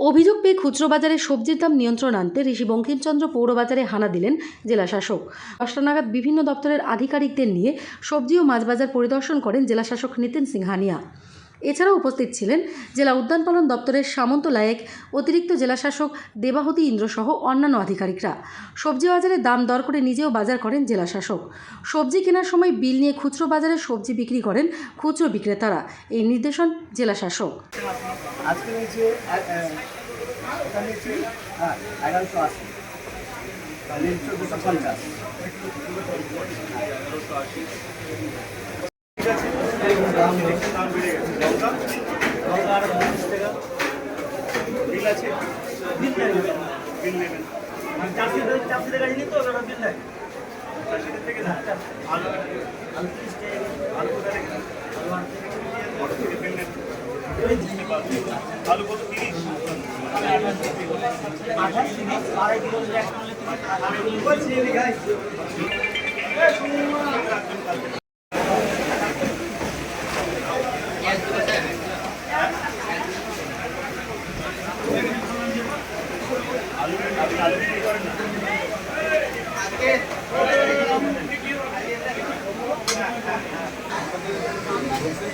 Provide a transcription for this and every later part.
অভিযোগ পেয়ে খুচরো বাজারে সবজির দাম নিয়ন্ত্রণ আনতে ঋষি বঙ্কিমচন্দ্র পৌর বাজারে হানা দিলেন জেলা শাসক। 10টা নাগাদ বিভিন্ন দপ্তরের আধিকারিকদের নিয়ে সবজি ও মাছ বাজার পরিদর্শন করেন জেলা শাসক নিতিন সিংহানিয়া। এছাড়াও উপস্থিত ছিলেন জেলা উদ্যান পালন দপ্তরের সামন্ত লায়েক, অতিরিক্ত জেলা শাসক দেবাহুতি ইন্দ্র সহ অন্যান্য আধিকারিকরা। সবজি বাজারে দাম দর করে নিজেও বাজার করেন জেলা শাসক। সবজি কেনার সময় বিল নিয়ে খুচরো বাজারে সবজি বিক্রি করেন খুচরো বিক্রেতারা। এই নির্দেশন জেলা শাসক। আজকে নিচে এটা নিচে 1180, তাহলে 1450। ঠিক আছে, দাম বেড়ে গেছে। লঙ্কা আর 20 টাকা বিল আছে, বিল নেবেন। আমি 400 টাকা নিই তো ওটা বিল নাই। 400 থেকে না, আলু 30 টাকা, আলু কোথায় রেখেছি? আলু থেকে বিল নেবেন। আলু কত 30?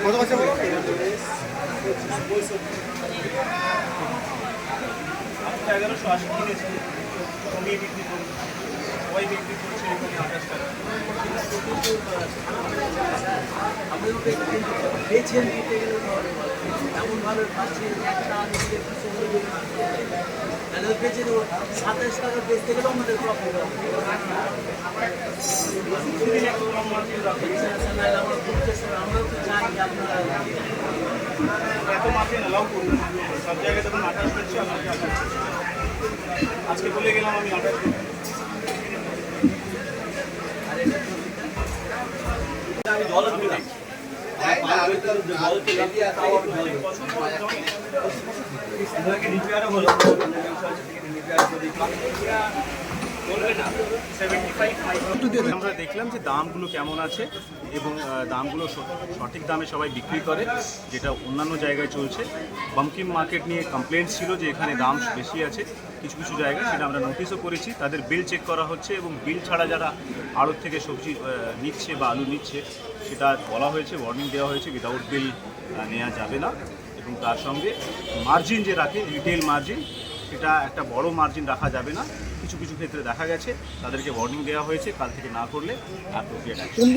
কত আছে বলো? 1180 কিনেছি, কমিয়ে বিক্রি করি, সবাই বিক্রি করছে এখানে 28 টাকা। এমনভাবে পাচ্ছি একটা 27 টাকা বেচতে গেলেও আমাদের প্রফিট হবে। আমরাও তো চাই আপনারা এত মাসে অ্যালাউ করুন, সব জায়গায় তখন 28 করছে, আমাকে 28। আজকে বলে গেলাম আমি 28। আমি জলে দিলাম, আমরা দেখলাম যে দামগুলো কেমন আছে এবং দামগুলো সঠিক দামে সবাই বিক্রি করে, যেটা অন্যান্য জায়গায় চলছে। বঙ্কিম মার্কেট নিয়ে কমপ্লেন্ট ছিল যে এখানে দাম বেশি আছে কিছু কিছু জায়গায়, সেটা আমরা নোটিশও করেছি। তাদের বিল চেক করা হচ্ছে এবং বিল ছাড়া যারা আড়ত থেকে সবজি নিচ্ছে বা আলু নিচ্ছে সেটা বলা হয়েছে, ওয়ার্নিং দেওয়া হয়েছে, উইদাউট বিল নেওয়া যাবে না। এবং তার সঙ্গে মার্জিন যে রাখে, রিটেল মার্জিন, সেটা একটা বড় মার্জিন রাখা যাবে না। কিছু কিছু ক্ষেত্রে দেখা গেছে তাদেরকে ওয়ার্নিং দেওয়া হয়েছে, কাল থেকে না করলে অ্যাপ্রোপ্রিয়েট অ্যাকশন।